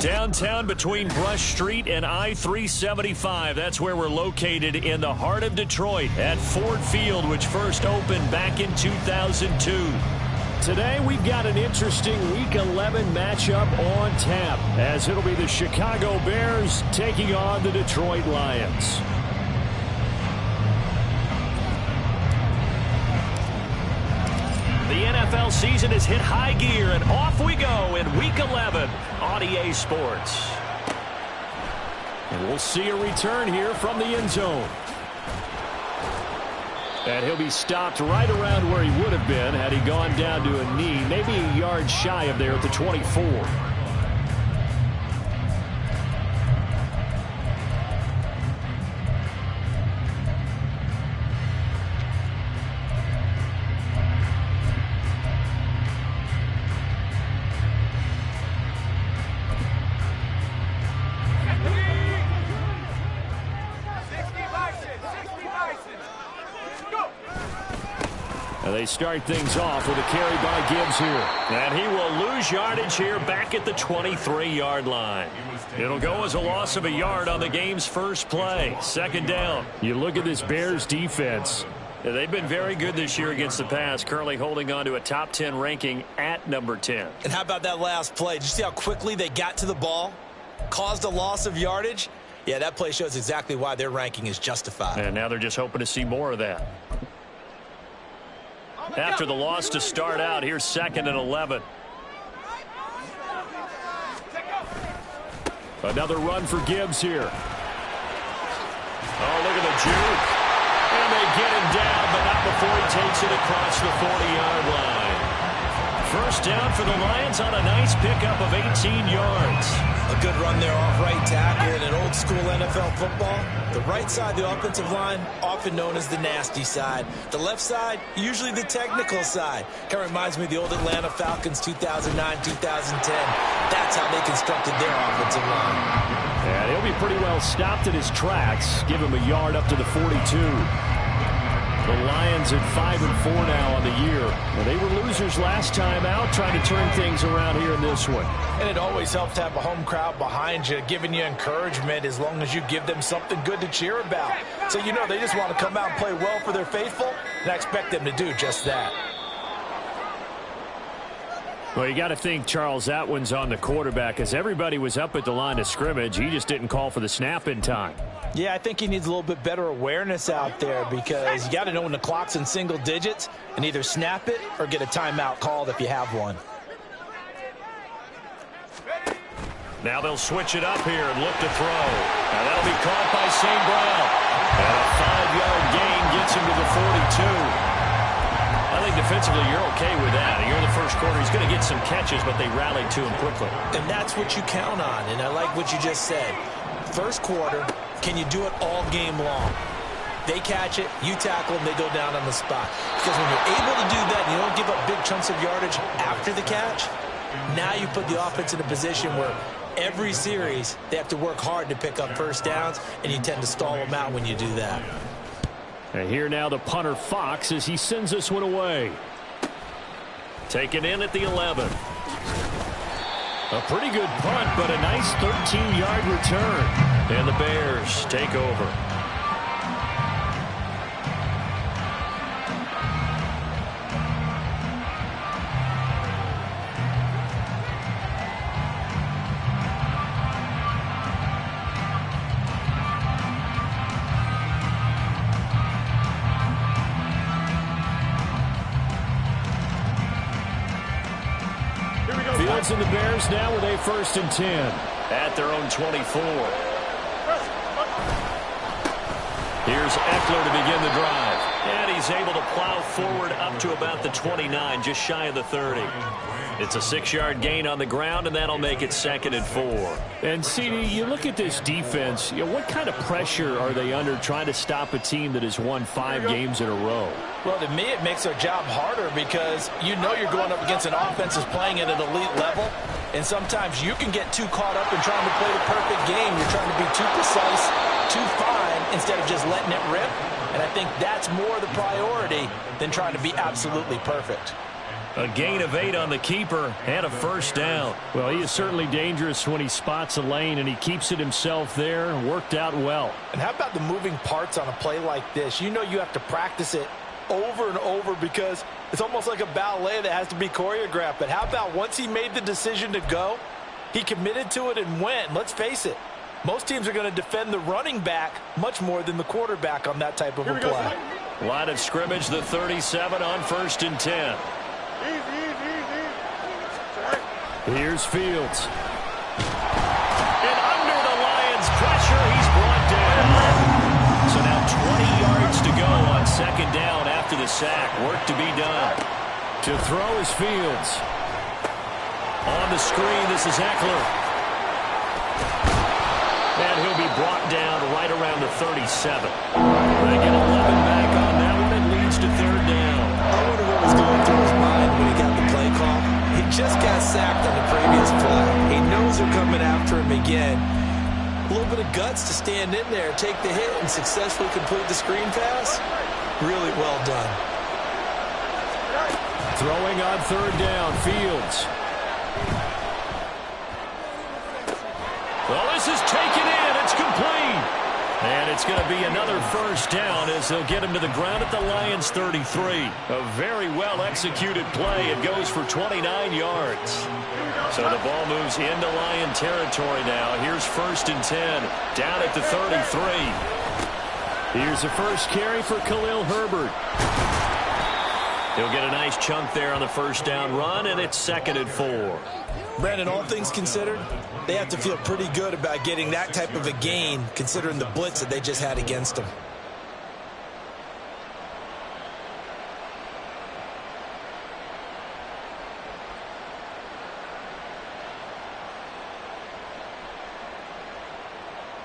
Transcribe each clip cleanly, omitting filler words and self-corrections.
Downtown between Brush Street and I-375. That's where we're located in the heart of Detroit at Ford Field, which first opened back in 2002. Today we've got an interesting Week 11 matchup on tap, as it'll be the Chicago Bears taking on the Detroit Lions. The NFL season has hit high gear, and off we go in Week 11 on EA Sports. And we'll see a return here from the end zone. And he'll be stopped right around where he would have been had he gone down to a knee, maybe a yard shy of there at the 24. They start things off with a carry by Gibbs here. And he will lose yardage here back at the 23-yard line. It'll go as a loss of a yard on the game's first play. Second down. You look at this Bears defense. They've been very good this year against the pass, currently holding on to a top 10 ranking at number 10. And how about that last play? Did you see how quickly they got to the ball? Caused a loss of yardage? Yeah, that play shows exactly why their ranking is justified. And now they're just hoping to see more of that. After the loss to start out, here's 2nd and 11. Another run for Gibbs here. Oh, look at the juke. And they get him down, but not before he takes it across the 40-yard line. First down for the Lions on a nice pickup of 18 yards. A good run there off right tackle in an old-school NFL football. The right side, the offensive line, often known as the nasty side. The left side, usually the technical side. Kind of reminds me of the old Atlanta Falcons 2009-2010. That's how they constructed their offensive line. And he'll be pretty well stopped in his tracks. Give him a yard up to the 42. The Lions at 5-4 now on the year. Well, they were losers last time out, trying to turn things around here in this one. And it always helps to have a home crowd behind you, giving you encouragement as long as you give them something good to cheer about. So you know they just want to come out and play well for their faithful, and I expect them to do just that. Well, you got to think, Charles, that one's on the quarterback, as everybody was up at the line of scrimmage. He just didn't call for the snap in time. Yeah, I think he needs a little bit better awareness out there, because you got to know when the clock's in single digits and either snap it or get a timeout called if you have one. Now they'll switch it up here and look to throw. Now that'll be caught by St. Brown. And a 5-yard gain gets him to the 42. I think defensively you're okay with that. You're in the first quarter. He's going to get some catches, but they rallied to him quickly. And that's what you count on, and I like what you just said. First quarter, can you do it all game long? They catch it, you tackle them, they go down on the spot. Because when you're able to do that and you don't give up big chunks of yardage after the catch, now you put the offense in a position where every series they have to work hard to pick up first downs, and you tend to stall them out when you do that. And here now the punter Fox as he sends this one away. Taken in at the 11. A pretty good punt, but a nice 13-yard return. And the Bears take over. Fields and the Bears now with a 1st and 10 at their own 24. Here's Eckler to begin the drive. And he's able to plow forward up to about the 29, just shy of the 30. It's a 6-yard gain on the ground, and that'll make it 2nd and 4. And, CD, you look at this defense, what kind of pressure are they under trying to stop a team that has won 5 games in a row? Well, to me, it makes their job harder because you know you're going up against an offense that's playing at an elite level, and sometimes you can get too caught up in trying to play the perfect game. You're trying to be too precise, too fine, instead of just letting it rip. And I think that's more the priority than trying to be absolutely perfect. A gain of 8 on the keeper and a first down. Well, he is certainly dangerous when he spots a lane, and he keeps it himself there. Worked out well. And how about the moving parts on a play like this? You know you have to practice it over and over because it's almost like a ballet that has to be choreographed. But how about once he made the decision to go, he committed to it and went. Let's face it, most teams are going to defend the running back much more than the quarterback on that type of a play. Line of scrimmage, the 37 on 1st and 10. Here's Fields. And under the Lions' pressure, he's brought down. So now 20 yards to go on 2nd down after the sack. Work to be done. To throw is Fields. On the screen, this is Eckler. And he'll be brought down right around the 37. They get 11 back on that one. It leads to 3rd down. I wonder what was going through his mind when he got the play call. He just got sacked on the previous play. He knows they're coming after him again. A little bit of guts to stand in there, take the hit, and successfully complete the screen pass. Really well done. Throwing on 3rd down, Fields. Well, this is taken in. It's complete. And it's going to be another first down as they'll get him to the ground at the Lions' 33. A very well-executed play. It goes for 29 yards. So the ball moves into Lion territory now. Here's 1st and 10, down at the 33. Here's the first carry for Khalil Herbert. He'll get a nice chunk there on the first down run, and it's 2nd and 4. Brandon, all things considered, they have to feel pretty good about getting that type of a gain, considering the blitz that they just had against them.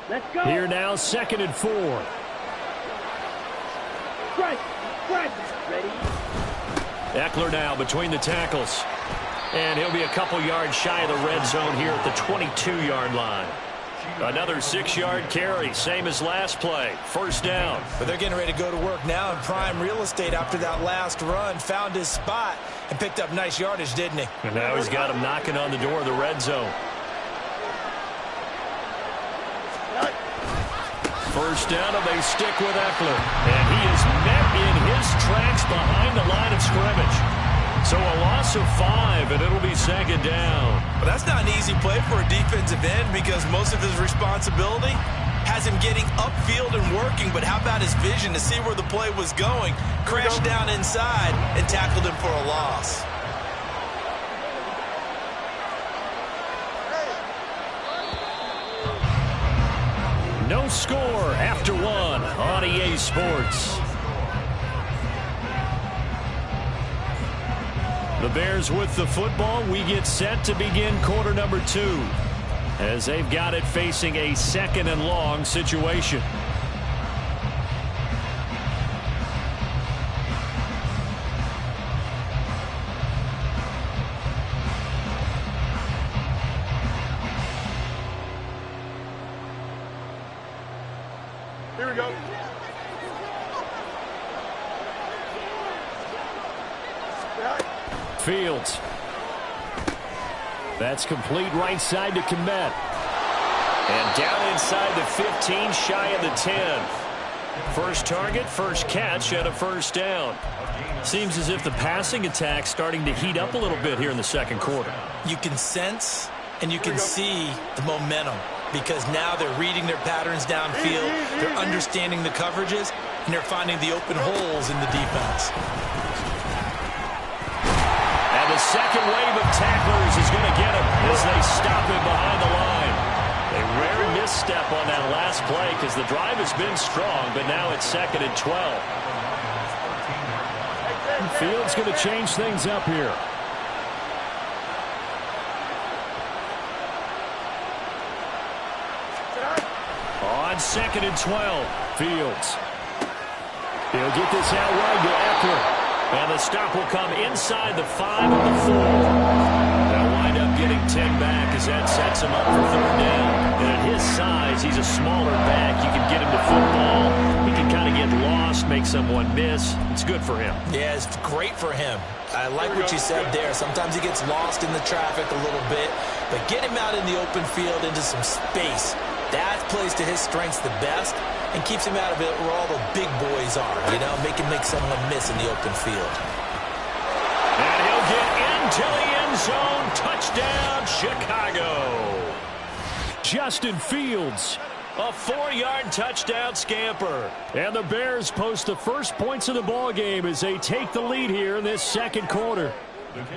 Let's go. Here now, 2nd and 4. Strike. Ready. Eckler now between the tackles. And he'll be a couple yards shy of the red zone here at the 22-yard line. Another 6-yard carry, same as last play. First down. But they're getting ready to go to work now in prime real estate after that last run. Found his spot and picked up nice yardage, didn't he? And now he's got him knocking on the door of the red zone. First down, and they stick with Eckler. And he is met in his tracks behind the line of scrimmage. So a loss of 5, and it'll be 2nd down. But that's not an easy play for a defensive end because most of his responsibility has him getting upfield and working. But how about his vision to see where the play was going? Crashed down inside and tackled him for a loss. No score after 1 on EA Sports. The Bears with the football. We get set to begin quarter number 2 as they've got it facing a 2nd and long situation. Here we go. Fields. That's complete right side to Kmet. And down inside the 15, shy of the 10. First target, first catch, and a first down. Seems as if the passing attack's starting to heat up a little bit here in the 2nd quarter. You can sense and you can see the momentum because now they're reading their patterns downfield, they're understanding the coverages, and they're finding the open holes in the defense. And the second wave of tacklers is going to get him as they stop him behind the line. A rare misstep on that last play because the drive has been strong, but now it's 2nd and 12. Fields going to change things up here. On 2nd and 12. Fields. He'll get this out wide to Eckler. And the stop will come inside the 5 of the 4. They'll wind up getting 10 back as that sets him up for 3rd down. And at his size, he's a smaller back. You can get him to football. He can kind of to get lost, make someone miss. It's good for him. Yeah, it's great for him. I like what you said there. Sometimes he gets lost in the traffic a little bit, but get him out in the open field into some space. That plays to his strengths the best and keeps him out of it where all the big boys are, you know, make someone miss in the open field. And he'll get into the end zone. Touchdown, Chicago. Justin Fields. A 4-yard touchdown scamper. And the Bears post the first points of the ball game as they take the lead here in this second quarter.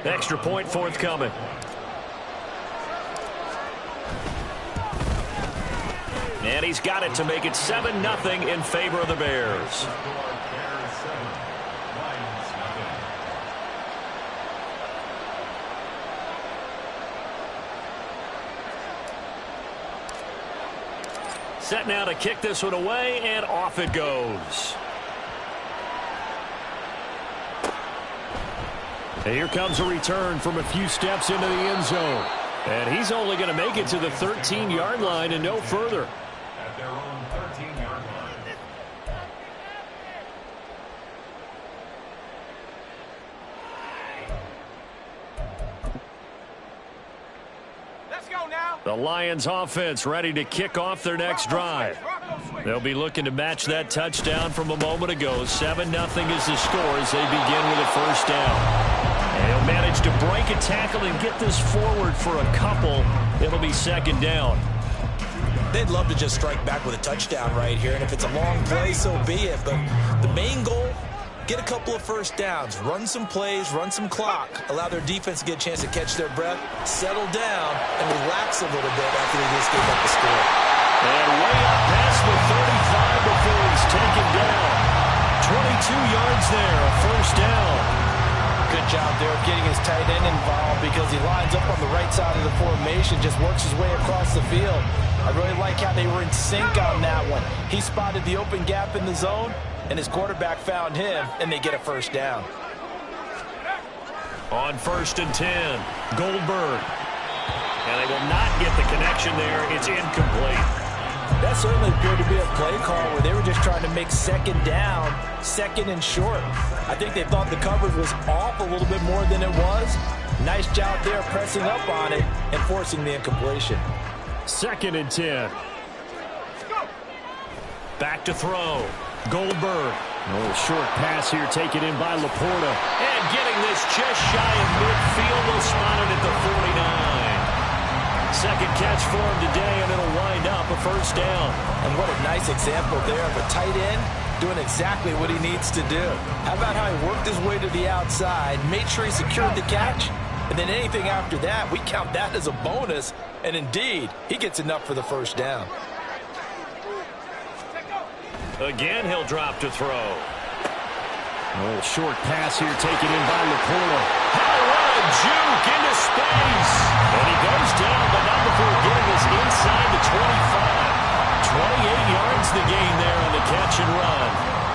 Extra point forthcoming. And he's got it to make it 7-0 in favor of the Bears. Set now to kick this one away, and off it goes. And here comes a return from a few steps into the end zone. And he's only going to make it to the 13-yard line and no further. At their own 13-yard line. Let's go now. The Lions offense ready to kick off their next drive. They'll be looking to match that touchdown from a moment ago. 7-0 is the score as they begin with a first down. And he'll manage to break a tackle and get this forward for a couple. It'll be second down. They'd love to just strike back with a touchdown right here, and if it's a long play, so be it. But the main goal, get a couple of first downs, run some plays, run some clock, allow their defense to get a chance to catch their breath, settle down, and relax a little bit after they just gave up the score. And way up past the 35 before he's taken down. 22 yards there, a first down. Good job there of getting his tight end involved because he lines up on the right side of the formation, just works his way across the field. I really like how they were in sync on that one. He spotted the open gap in the zone, and his quarterback found him, and they get a first down. On 1st and 10, Goldberg. And they will not get the connection there. It's incomplete. That certainly appeared to be a play call where they were just trying to make second down, second and short. I think they thought the coverage was off a little bit more than it was. Nice job there pressing up on it and forcing the incompletion. 2nd and 10. Back to throw. Goldberg. Oh, short pass here taken in by Laporta. And getting this just shy of midfield. Will spot it at the 49. Second catch for him today, and it'll wind up a first down. And what a nice example there of a tight end doing exactly what he needs to do. How about how he worked his way to the outside, made sure he secured the catch, and then anything after that, we count that as a bonus. And indeed, he gets enough for the first down. Again, he'll drop to throw. Oh, short pass here taken in by Laporta. How what a juke into space. And he goes down, but not before getting this inside the 25. 28 yards the gain there on the catch and run.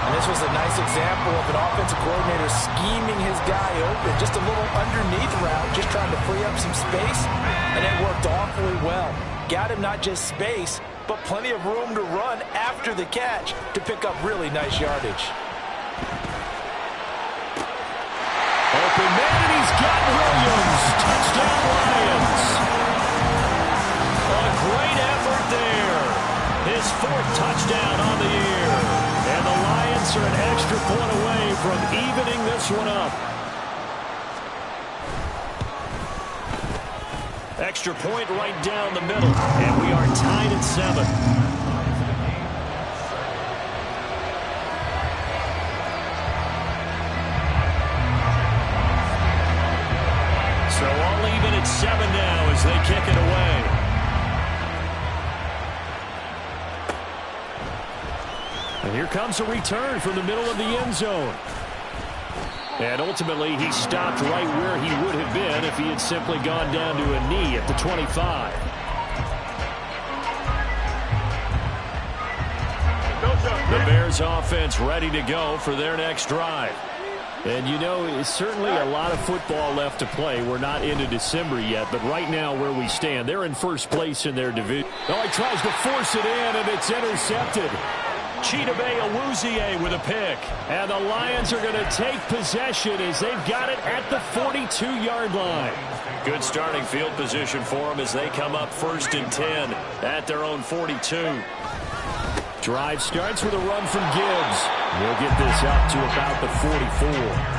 And this was a nice example of an offensive coordinator scheming his guy open. Just a little underneath route, just trying to free up some space. And it worked awfully well. Got him not just space, but plenty of room to run after the catch to pick up really nice yardage. Open man, and he's got Williams. Touchdown Lions. A great effort there. His 4th touchdown on the year. And the Lions are an extra point away from evening this one up. Extra point right down the middle. And we are tied at 7. So all even at 7 now as they kick it away. And here comes a return from the middle of the end zone. And ultimately, he stopped right where he would have been if he had simply gone down to a knee at the 25. The Bears offense ready to go for their next drive. And, you know, it's certainly a lot of football left to play. We're not into December yet, but right now where we stand, they're in first place in their division. Oh, he tries to force it in, and it's intercepted. Chidobe Awuzie with a pick. And the Lions are going to take possession as they've got it at the 42-yard line. Good starting field position for them as they come up 1st and 10 at their own 42. Drive starts with a run from Gibbs. He'll get this up to about the 44.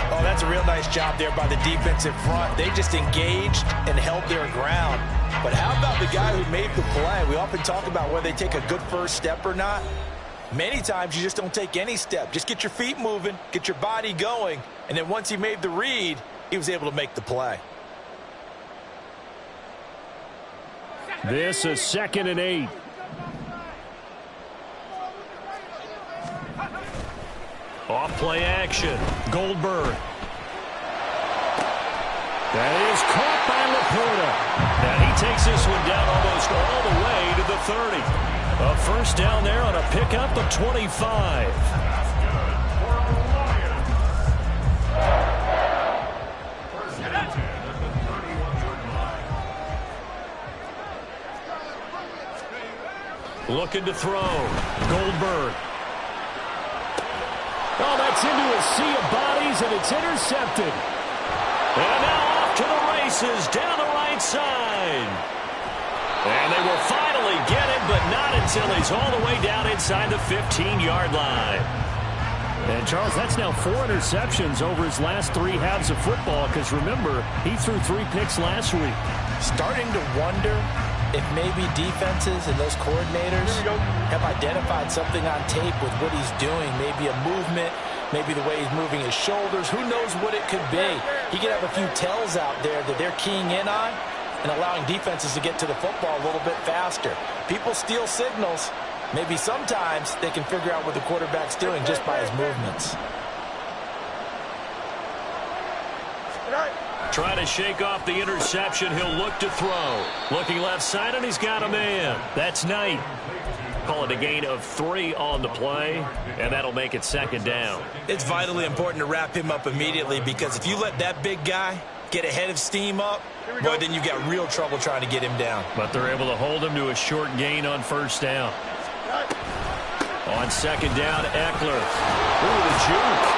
Oh, that's a real nice job there by the defensive front. They just engaged and held their ground. But how about the guy who made the play? We often talk about whether they take a good first step or not. Many times you just don't take any step. Just get your feet moving, get your body going, and then once he made the read, he was able to make the play. This is 2nd and 8. Off play action. Goldberg. That is caught by Laporta. And he takes this one down almost all the way to the 30. A first down there on a pickup of 25. Looking to throw. Goldberg. Oh, that's into a sea of bodies, and it's intercepted. And now off to the races down the right side. And they will finally get him, but not until he's all the way down inside the 15-yard line. And, Charles, that's now 4 interceptions over his last 3 halves of football, because, remember, he threw 3 picks last week. Starting to wonder if maybe defenses and those coordinators have identified something on tape with what he's doing. Maybe a movement, maybe the way he's moving his shoulders. Who knows what it could be? He could have a few tells out there that they're keying in on and allowing defenses to get to the football a little bit faster. People steal signals. Maybe sometimes they can figure out what the quarterback's doing just by his movements. Trying to shake off the interception. He'll look to throw. Looking left side, and he's got a man. That's Knight. Call it a gain of 3 on the play, and that'll make it 2nd down. It's vitally important to wrap him up immediately, because if you let that big guy get a head of steam up, boy, then you got real trouble trying to get him down. But they're able to hold him to a short gain on 1st down. On 2nd down, Eckler. Ooh, the juke.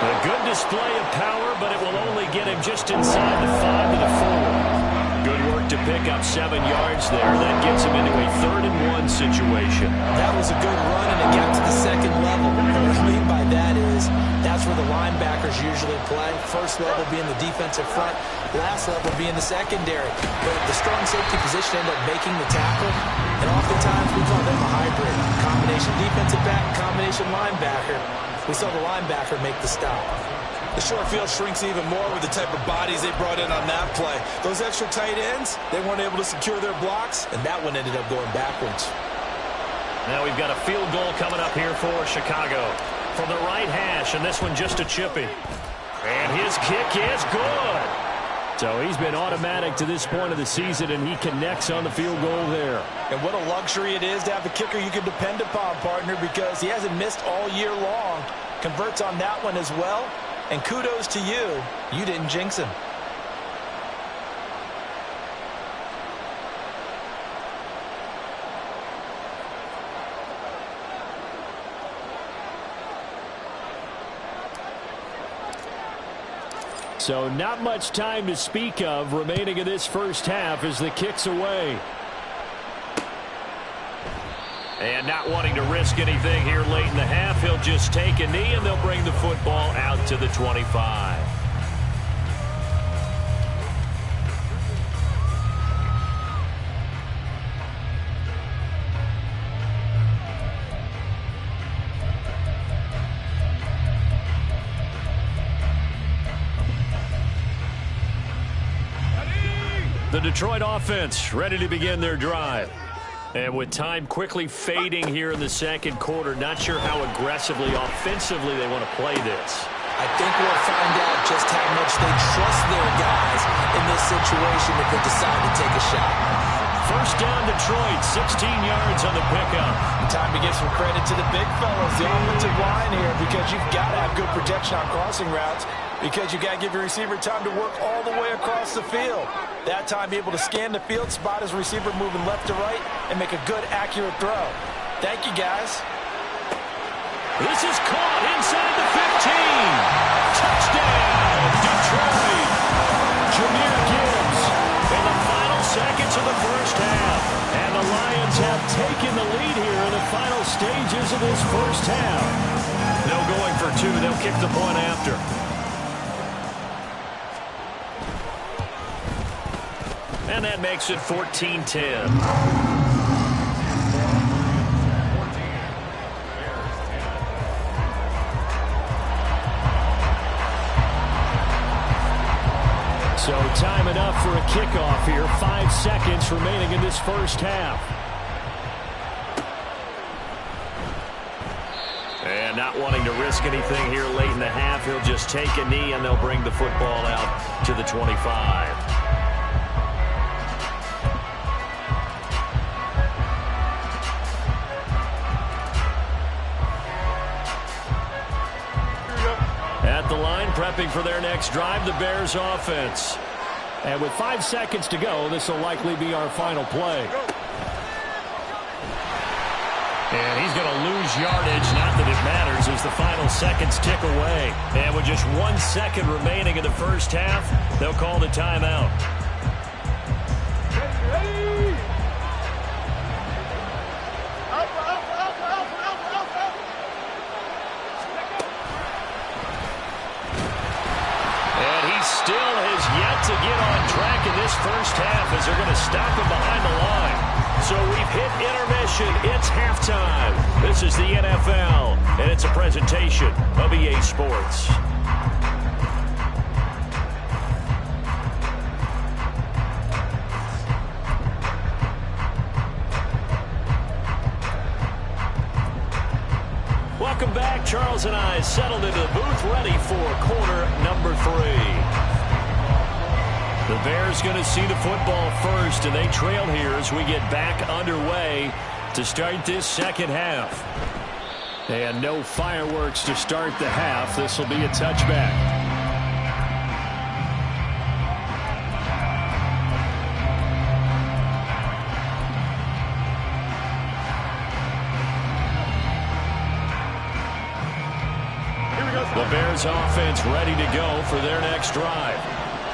A good display of power, but it will only get him just inside the 5 to the 4. Good work to pick up 7 yards there. That gets him into a 3rd and 1 situation. That was a good run, and it got to the 2nd level. What I mean by that is that's where the linebackers usually play. First level being the defensive front, last level being the secondary. But the strong safety position ended up making the tackle, and oftentimes we call them a hybrid. Combination defensive back, combination linebacker. We saw the linebacker make the stop. The short field shrinks even more with the type of bodies they brought in on that play. Those extra tight ends, they weren't able to secure their blocks, and that one ended up going backwards. Now we've got a field goal coming up here for Chicago. From the right hash, and this one just a chippy. And his kick is good. So he's been automatic to this point of the season, and he connects on the field goal there. And what a luxury it is to have a kicker you can depend upon, partner, because he hasn't missed all year long. Converts on that one as well. And kudos to you. You didn't jinx him. So not much time to speak of remaining in this first half as the kick's away. And not wanting to risk anything here late in the half, he'll just take a knee, and they'll bring the football out to the 25. The Detroit offense ready to begin their drive. And with time quickly fading here in the 2nd quarter, not sure how aggressively, offensively they want to play this. I think we'll find out just how much they trust their guys in this situation if they decide to take a shot. First down, Detroit, 16 yards on the pickup. Time to give some credit to the big fellas, the offensive line here, because you've got to have good protection on crossing routes, because you've got to give your receiver time to work all the way across the field. That time be able to scan the field, spot his receiver moving left to right, and make a good, accurate throw. Thank you, guys. This is caught inside the 15. Touchdown, Detroit. Jahmyr Gibbs in the final seconds of the first half. And the Lions have taken the lead here in the final stages of this first half. No going for two. They'll kick the point after. And that makes it 14-10. So time enough for a kickoff here. 5 seconds remaining in this first half. And not wanting to risk anything here late in the half, he'll just take a knee and they'll bring the football out to the 25. At the line, prepping for their next drive, the Bears offense. And with 5 seconds to go, this will likely be our final play. And he's going to lose yardage. Not that it matters as the final seconds tick away. And with just 1 second remaining in the first half, they'll call the timeout. Still has yet to get on track in this first half as they're going to stop him behind the line. So we've hit intermission. It's halftime. This is the NFL, and it's a presentation of EA Sports. Welcome back. Charles and I settled into the booth, ready for quarter number 3. The Bears going to see the football first, and they trail here as we get back underway to start this second half. And no fireworks to start the half. This will be a touchback. The Bears offense ready to go for their next drive.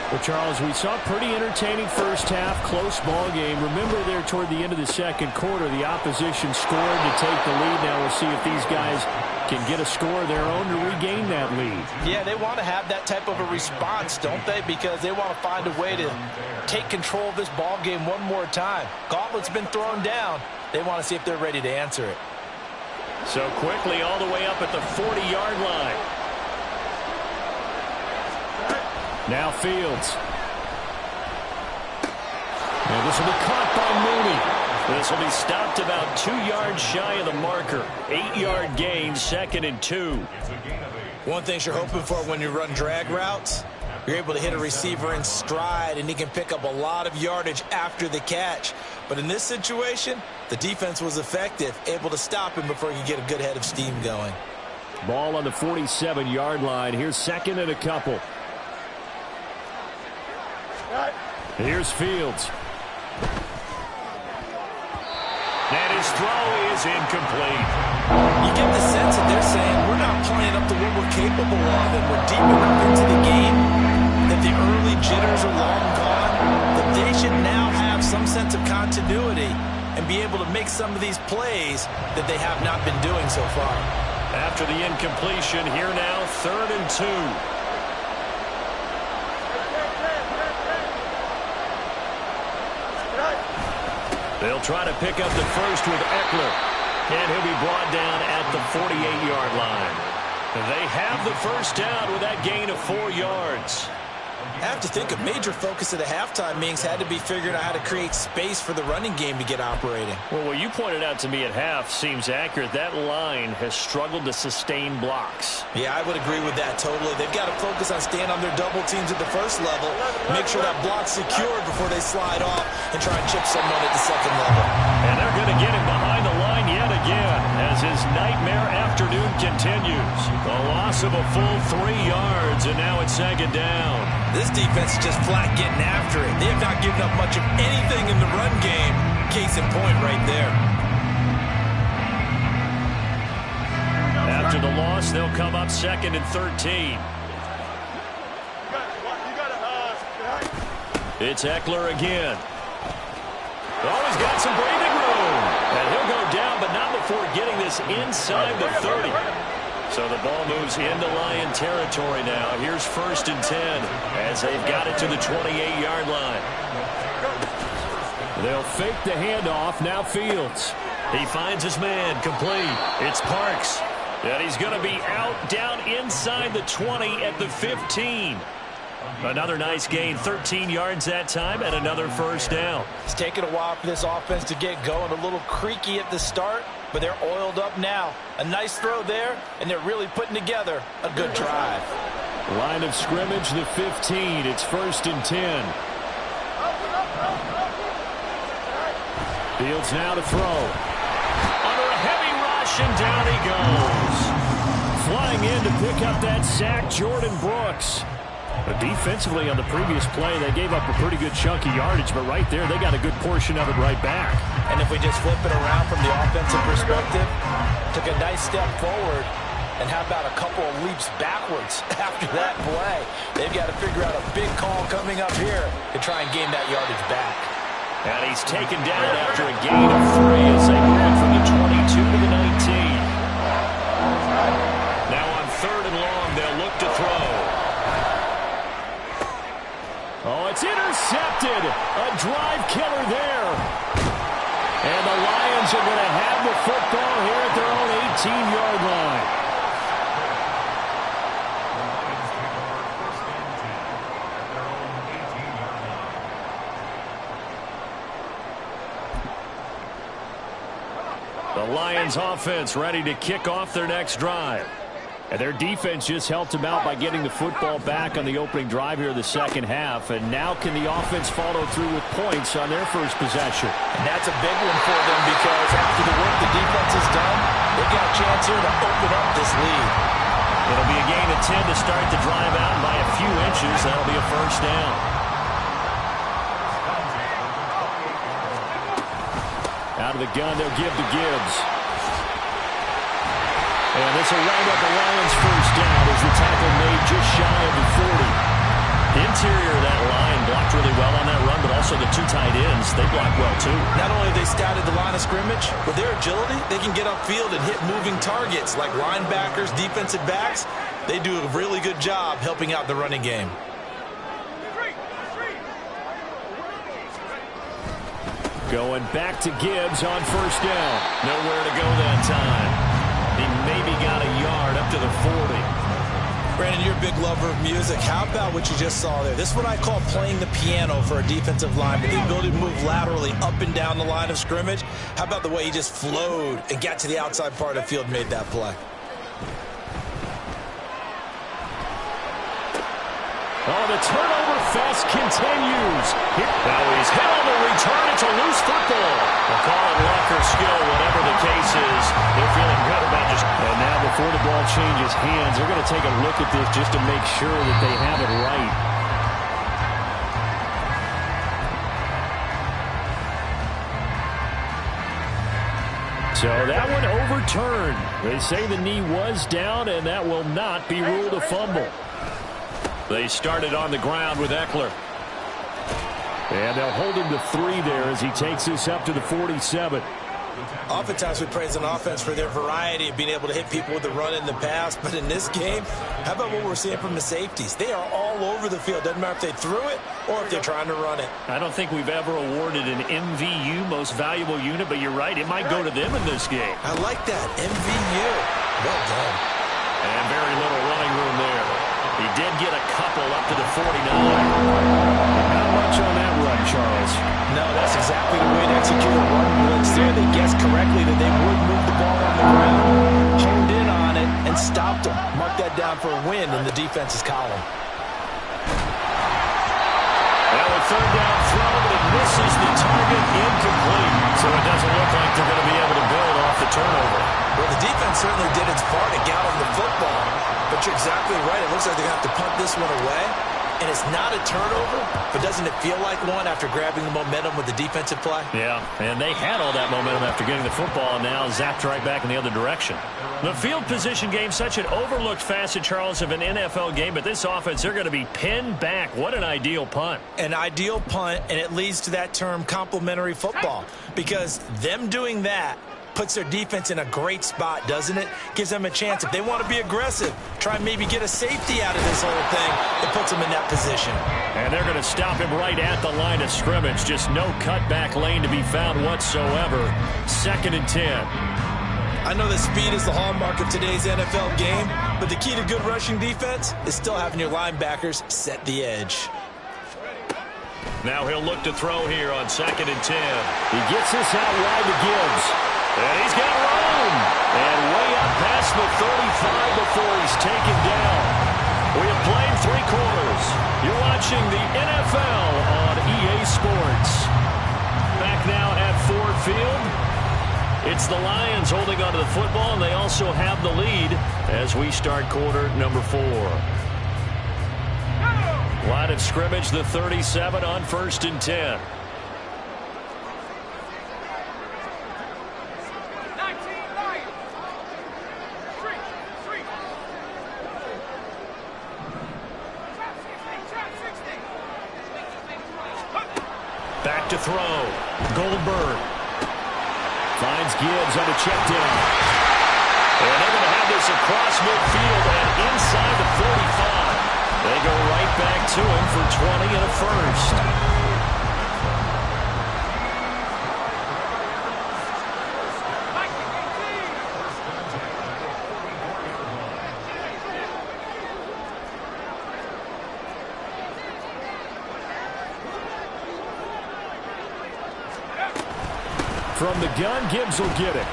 Well, Charles, we saw a pretty entertaining first half, close ball game. Remember there toward the end of the second quarter, the opposition scored to take the lead. Now we'll see if these guys can get a score of their own to regain that lead. Yeah, they want to have that type of a response, don't they? Because they want to find a way to take control of this ball game one more time. Gauntlet's been thrown down. They want to see if they're ready to answer it. So quickly all the way up at the 40-yard line. Now Fields. And this will be caught by Mooney. This will be stopped about 2 yards shy of the marker. 8-yard gain, 2nd and 2. One thing you're hoping for when you run drag routes, you're able to hit a receiver in stride, and he can pick up a lot of yardage after the catch. But in this situation, the defense was effective, able to stop him before he could get a good head of steam going. Ball on the 47-yard line. Here's 2nd and a couple. Here's Fields. And his throw is incomplete. You get the sense that they're saying we're not playing up to what we're capable of, and we're deep enough into the game that the early jitters are long gone, that they should now have some sense of continuity and be able to make some of these plays that they have not been doing so far. After the incompletion, here now, 3rd and 2. They'll try to pick up the first with Eckler. And he'll be brought down at the 48-yard line. They have the first down with that gain of 4 yards. I have to think a major focus of the halftime meetings had to be figuring out how to create space for the running game to get operating. Well, what you pointed out to me at half seems accurate. That line has struggled to sustain blocks. Yeah, I would agree with that totally. They've got to focus on staying on their double teams at the first level, make sure that block's secured before they slide off and try and chip someone at the second level. And they're going to get him behind the line yet again as his nightmare afternoon continues. A loss of a full 3 yards, and now it's 2nd down. This defense is just flat getting after it. They have not given up much of anything in the run game. Case in point right there. After the loss, they'll come up 2nd and 13. It's Eckler again. Oh, he's got some breathing room. And he'll go down, but not before getting this inside the 30. So the ball moves into Lion territory now. Here's 1st and 10 as they've got it to the 28-yard line. They'll fake the handoff. Now Fields. He finds his man, complete. It's Parks. And he's going to be out down inside the 20 at the 15. Another nice gain, 13 yards that time, and another 1st down. It's taken a while for this offense to get going. A little creaky at the start, but they're oiled up now. A nice throw there, and they're really putting together a good drive. Line of scrimmage, the 15. It's 1st and 10. Fields now to throw. Under a heavy rush, and down he goes. Flying in to pick up that sack, Jordan Brooks. But defensively on the previous play, they gave up a pretty good chunk of yardage, but right there, they got a good portion of it right back. And if we just flip it around from the offensive perspective, took a nice step forward, and how about a couple of leaps backwards after that play? They've got to figure out a big call coming up here to try and gain that yardage back. And he's taken down after a gain of 3 as they move from the 22 to the 19. Now on 3rd and long, they'll look to throw. Oh, it's intercepted. A drive killer there. And the Lions are going to have the football here at their own 18-yard line. The Lions offense ready to kick off their next drive. And their defense just helped them out by getting the football back on the opening drive here in the 2nd half. And now can the offense follow through with points on their first possession? And that's a big one for them because after the work the defense has done, they've got a chance here to open up this lead. It'll be a gain of 10 to start the drive out, and by a few inches, that'll be a 1st down. Out of the gun, they'll give to Gibbs. And this will round up the Lions' 1st down as the tackle made just shy of the 40. The interior of that line blocked really well on that run, but also the 2 tight ends, they blocked well too. Not only have they scouted the line of scrimmage, with their agility, they can get upfield and hit moving targets like linebackers, defensive backs. They do a really good job helping out the running game. Going back to Gibbs on 1st down. Nowhere to go that time. He maybe got a yard up to the 40. Brandon, you're a big lover of music. How about what you just saw there? This is what I call playing the piano for a defensive lineman. The ability to move laterally up and down the line of scrimmage. How about the way he just flowed and got to the outside part of the field and made that play? Oh, the turnover fest continues. Now he's hit on the return. It's a loose football. They'll call it luck or skill, whatever the case is. They're feeling good about just... And now before the ball changes hands, they're going to take a look at this just to make sure that they have it right. So that one overturned. They say the knee was down, and that will not be ruled a fumble. They started on the ground with Eckler. And they'll hold him to 3 there as he takes this up to the 47. Oftentimes we praise an offense for their variety of being able to hit people with the run in the pass. But in this game, how about what we're seeing from the safeties? They are all over the field. Doesn't matter if they threw it or if they're trying to run it. I don't think we've ever awarded an MVU, most valuable unit, but you're right, it might go to them in this game. I like that, MVU. Well done. And very little running room there. He did get a couple up to the 49. Not much on that run, Charles. No, that's exactly the way to execute a run blitz there. They guessed correctly that they would move the ball on the ground, honed in on it, and stopped them. Mark that down for a win in the defense's column. Well, a 3rd down throw, but it misses the target, incomplete. So it doesn't look like they're going to be able to build off the turnover. Well, the defense certainly did its part to get on the football. But you're exactly right. It looks like they're going to have to punt this one away. And it's not a turnover, but doesn't it feel like one after grabbing the momentum with the defensive play? Yeah, and they had all that momentum after getting the football, and now zapped right back in the other direction. The field position game, such an overlooked facet, Charles, of an NFL game, but this offense, they're going to be pinned back. What an ideal punt. An ideal punt, and it leads to that term complementary football, because them doing that puts their defense in a great spot, doesn't it? Gives them a chance. If they want to be aggressive, try and maybe get a safety out of this whole thing, it puts them in that position. And they're going to stop him right at the line of scrimmage. Just no cutback lane to be found whatsoever. 2nd and 10. I know that speed is the hallmark of today's NFL game, but the key to good rushing defense is still having your linebackers set the edge. Now he'll look to throw here on 2nd and 10. He gets this out wide to Gibbs. And he's got room. And way up past the 35 before he's taken down. We have played 3 quarters. You're watching the NFL on EA Sports. Back now at Ford Field. It's the Lions holding onto the football, and they also have the lead as we start quarter number 4. Line of scrimmage, the 37 on 1st and 10. Back to throw. Goldberg finds Gibbs on a check down. And they're going to have this across midfield and inside the 45. They go right back to him for 20 and a first. From the gun, Gibbs will get it.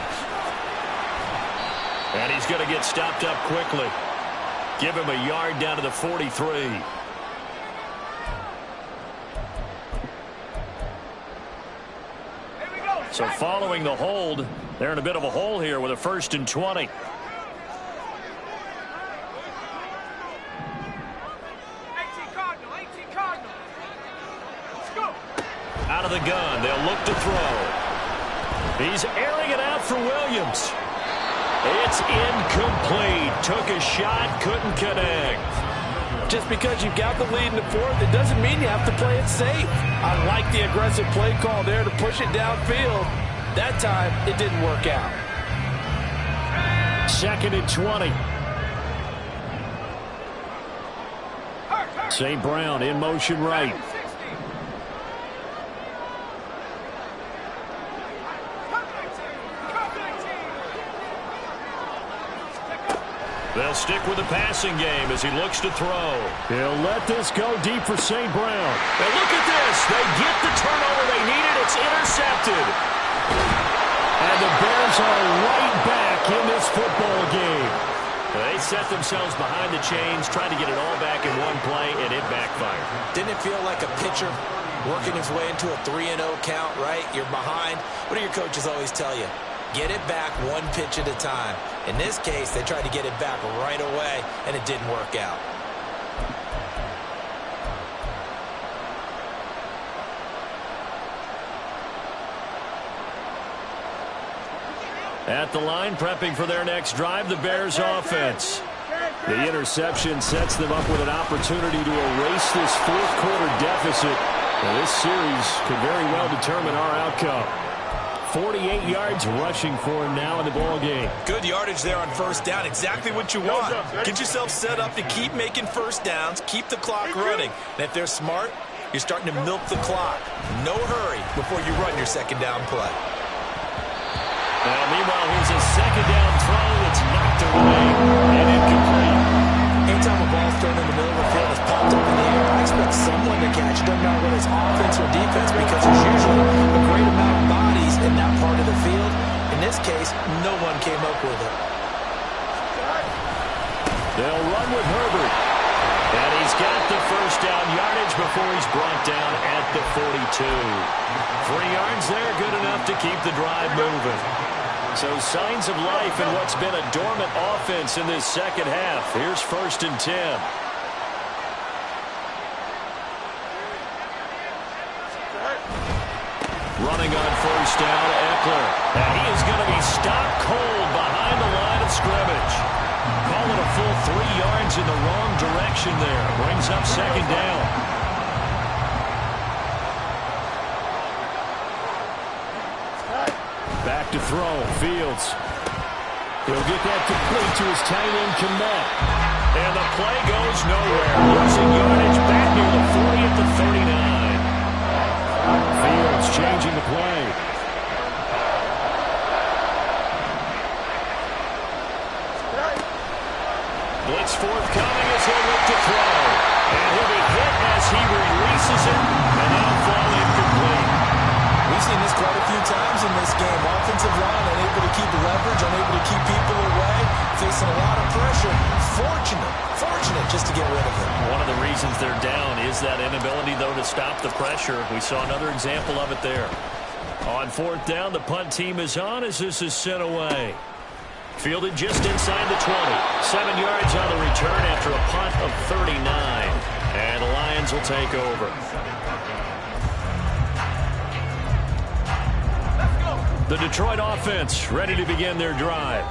And he's going to get stopped up quickly. Give him a yard down to the 43. So following the hold, they're in a bit of a hole here with a 1st and 20. 18 Cardinal. Let's go. Out of the gun, they'll look to throw. He's airing it out for Williams. It's incomplete. Took a shot, couldn't connect. Just because you've got the lead in the 4th, it doesn't mean you have to play it safe. I like the aggressive play call there to push it downfield. That time, it didn't work out. 2nd and 20. St. Brown in motion right. They'll stick with the passing game as he looks to throw. He'll let this go deep for St. Brown. And look at this. They get the turnover they needed. It's intercepted. And the Bears are right back in this football game. They set themselves behind the chains, trying to get it all back in one play, and it backfired. Didn't it feel like a pitcher working his way into a 3-0 count, right? You're behind. What do your coaches always tell you? Get it back one pitch at a time. In this case, they tried to get it back right away, and it didn't work out. At the line, prepping for their next drive, the Bears offense. The interception sets them up with an opportunity to erase this 4th quarter deficit. Now, this series could very well determine our outcome. 48 yards rushing for him now in the ball game. Good yardage there on 1st down. Exactly what you want. Get yourself set up to keep making 1st downs, keep the clock running. And if they're smart, you're starting to milk the clock. No hurry before you run your 2nd down play. Now, meanwhile, here's a 2nd down throw that's knocked away and incomplete. Anytime a ball's thrown in the middle of the field, it's popped up in the air, I expect someone to catch it. Doesn't matter whether it's offense or defense, because there's usually a great amount of bodies in that part of the field. In this case, no one came up with it. They'll run with Herbert. And he's got the 1st down yardage before he's brought down at the 42. 3 yards there, good enough to keep the drive moving. So signs of life in what's been a dormant offense in this 2nd half. Here's 1st and 10. Running on first down, Eckler. And he is going to be stopped cold behind the line of scrimmage. Call it a full 3 yards in the wrong direction there. Brings up second down. Back to throw. Fields. He'll get that complete to his tight end, Kmet. And the play goes nowhere. Losing yardage back near the 40 at the 39. Fields changing the play. Blitz forthcoming as he'll look to throw. And he'll be hit as he releases it. And that'll fall incomplete. We've seen this quite a few times in this game. Offensive line unable to keep leverage, unable to keep people away, facing a lot of pressure. Fortunate just to get rid of him. One of the reasons they're down is that inability, though, to stop the pressure. We saw another example of it there. On fourth down, the punt team is on as this is sent away. Fielded just inside the 20. 7 yards on the return after a punt of 39. And the Lions will take over. The Detroit offense ready to begin their drive.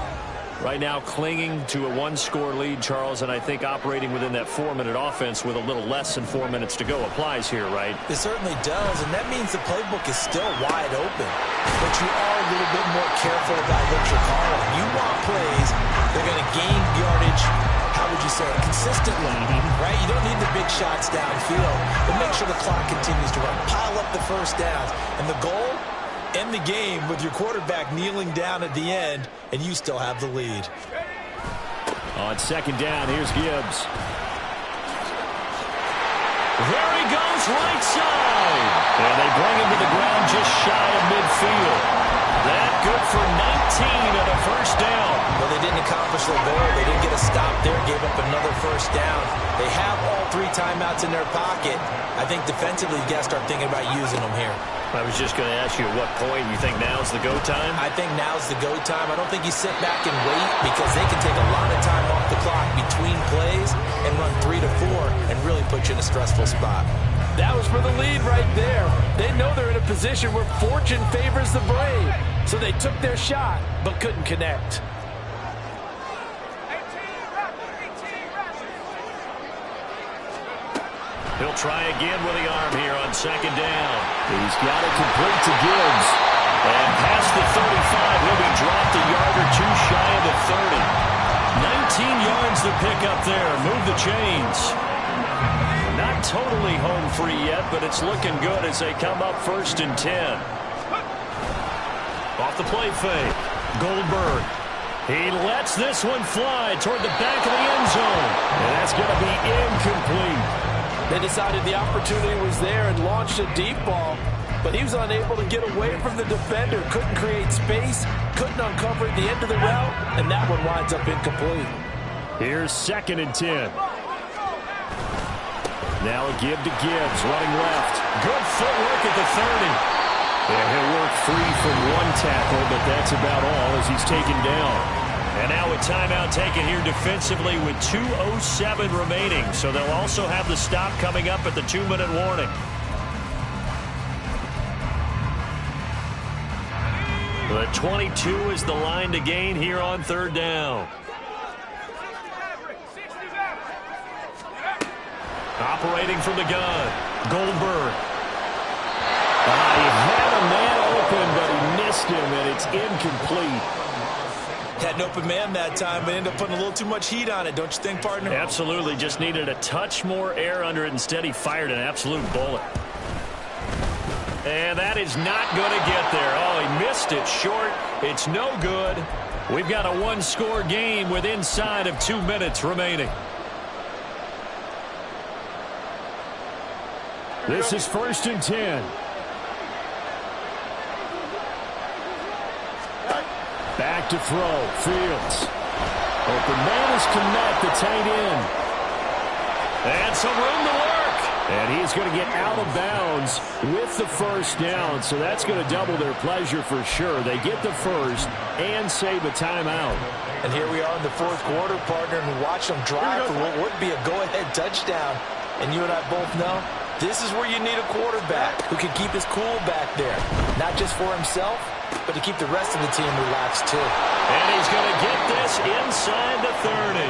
Right now clinging to a 1-score lead, Charles, and I think operating within that 4-minute offense with a little less than 4 minutes to go applies here, right? It certainly does, and that means the playbook is still wide open. But you are a little bit more careful about what you're calling. You want plays, they're going to gain yardage, how would you say it, consistently, right? You don't need the big shots downfield, but make sure the clock continues to run. Pile up the first downs, and the goal? End the game with your quarterback kneeling down at the end, and you still have the lead. On second down, here's Gibbs. There he goes, right side. And they bring him to the ground just shy of midfield. That good for 19 and a first down. Well, they didn't accomplish their goal. They didn't get a stop there, gave up another first down. They have all 3 timeouts in their pocket. I think defensively, you got to start thinking about using them here. I was just going to ask you at what point you think now's the go time? I think now's the go time. I don't think you sit back and wait because they can take a lot of time off the clock between plays and run 3 to 4 and really put you in a stressful spot. That was for the lead right there. They know they're in a position where fortune favors the brave. So they took their shot but couldn't connect. He'll try again with the arm here on second down. He's got it complete to Gibbs. And past the 35, he'll be dropped a yard or 2 shy of the 30. 19 yards to pick up there. Move the chains. Not totally home free yet, but it's looking good as they come up 1st and 10. Off the play fake. Goldberg. He lets this one fly toward the back of the end zone. And that's going to be incomplete. They decided the opportunity was there and launched a deep ball, but he was unable to get away from the defender, couldn't create space, couldn't uncover at the end of the route, and that one winds up incomplete. Here's 2nd and 10. Now a give to Gibbs, running left. Good footwork at the 30. Yeah, he'll work free from 1 tackle, but that's about all as he's taken down. And now a timeout taken here defensively with 2:07 remaining. So they'll also have the stop coming up at the 2-minute warning. The 22 is the line to gain here on 3rd down. Operating from the gun, Goldberg. He had a man open, but he missed him, and it's incomplete. Had an open man that time, but ended up putting a little too much heat on it, don't you think, partner? Absolutely. Just needed a touch more air under it. Instead, he fired an absolute bullet. And that is not going to get there. Oh, he missed it short. It's no good. We've got a 1-score game with inside of 2 minutes remaining. This is 1st and 10. Back to throw. Fields. Open man is Kmet, the tight end. And some room to work. And he's going to get out of bounds with the first down. So that's going to double their pleasure for sure. They get the first and save a timeout. And here we are in the 4th quarter, partner, and we watch them drive for what would be a go-ahead touchdown. And you and I both know This is where you need a quarterback who can keep his cool back there. Not just for himself, but to keep the rest of the team relaxed too. And he's going to get this inside the 30.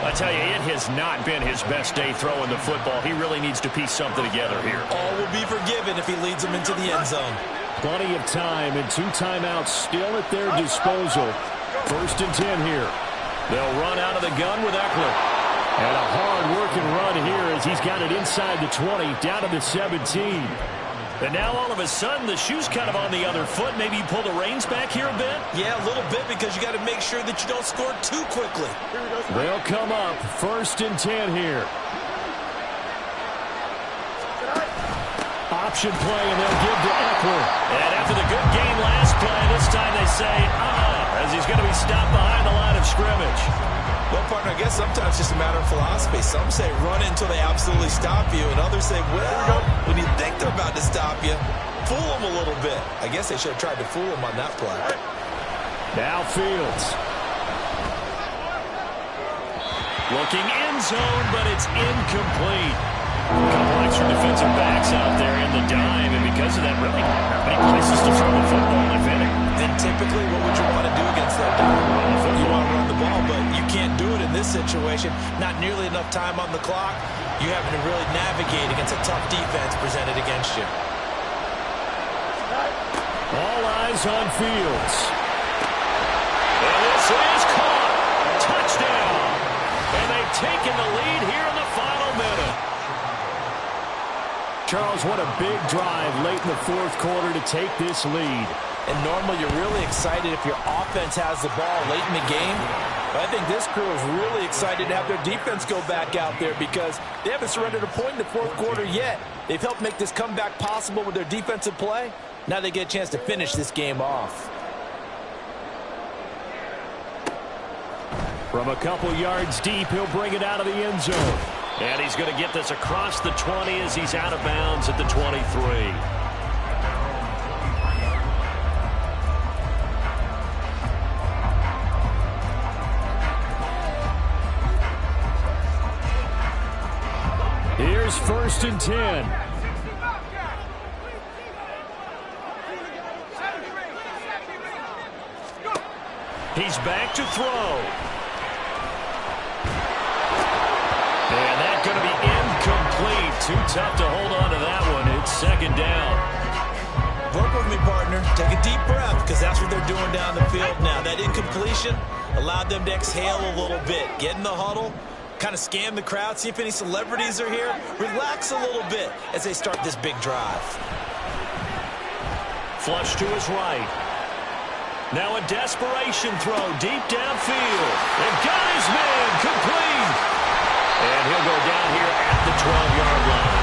I tell you, it has not been his best day throwing the football. He really needs to piece something together here. All will be forgiven if he leads them into the end zone. Plenty of time and 2 timeouts still at their disposal. 1st and 10 here. They'll run out of the gun with Eckler. And a hard-working run here as he's got it inside the 20, down to the 17. And now all of a sudden the shoe's kind of on the other foot. Maybe you pull the reins back here a bit? Yeah, a little bit because you got to make sure that you don't score too quickly. They'll come up 1st and 10 here. Option play, and they'll give to Eckler. And after the good game last play, this time they say, as he's going to be stopped behind the line of scrimmage. Well, partner, I guess sometimes it's just a matter of philosophy. Some say run until they absolutely stop you, and others say, well, when you think they're about to stop you, fool them a little bit. I guess they should have tried to fool them on that play. Now Fields. Looking end zone, but it's incomplete. A couple extra defensive backs out there in the dime, and because of that, really not many places to throw the football, if any. Then typically, what would you want to do against that dime? You want to run the ball, but you can't do it in this situation. Not nearly enough time on the clock. You having to really navigate against a tough defense presented against you. All eyes on Fields. And this is caught. Touchdown. And they've taken the lead here in the final minute. Charles, what a big drive late in the 4th quarter to take this lead. And normally you're really excited if your offense has the ball late in the game. But I think this crew is really excited to have their defense go back out there because they haven't surrendered a point in the 4th quarter yet. They've helped make this comeback possible with their defensive play. Now they get a chance to finish this game off. From a couple yards deep, he'll bring it out of the end zone. And he's going to get this across the 20 as he's out of bounds at the 23. Here's 1st and 10. He's back to throw. And that's going to be incomplete. Too tough to hold on to that one. It's 2nd down. Work with me, partner. Take a deep breath because that's what they're doing down the field now. That incompletion allowed them to exhale a little bit. Get in the huddle. Kind of scan the crowd, see if any celebrities are here. Relax a little bit as they start this big drive. Flush to his right. Now a desperation throw deep downfield. And got his man complete. And he'll go down here at the 12-yard line.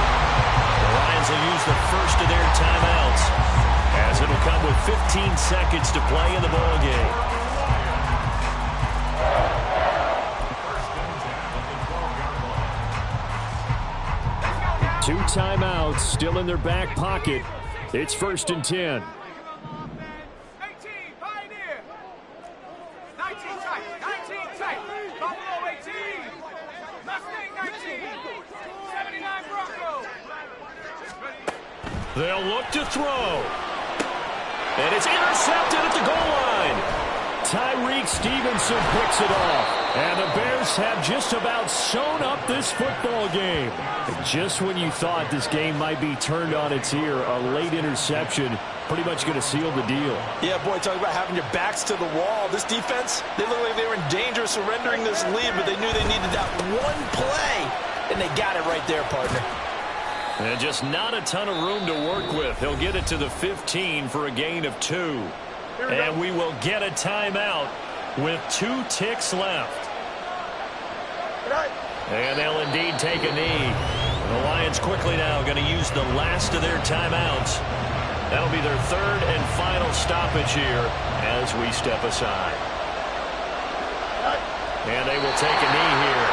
The Lions will use the first of their timeouts as it'll come with 15 seconds to play in the ballgame. Two timeouts still in their back pocket. It's 1st and 10. 18, Pioneer. 19 tight. 19 tight. Buffalo 18. Mustang 19. 79 Bronco. They'll look to throw. And it's intercepted at the goal line. Tyreek Stevenson picks it off. And the Bears have just about sewn up this football game. And just when you thought this game might be turned on its ear, a late interception pretty much going to seal the deal. Yeah, boy, talk about having your backs to the wall. This defense, they look like they were in danger of surrendering this lead, but they knew they needed that one play, and they got it right there, partner. And just not a ton of room to work with. He'll get it to the 15 for a gain of 2. And we will get a timeout with 2 ticks left. And they'll indeed take a knee. The Lions quickly now going to use the last of their timeouts. That'll be their 3rd and final stoppage here as we step aside. And they will take a knee here.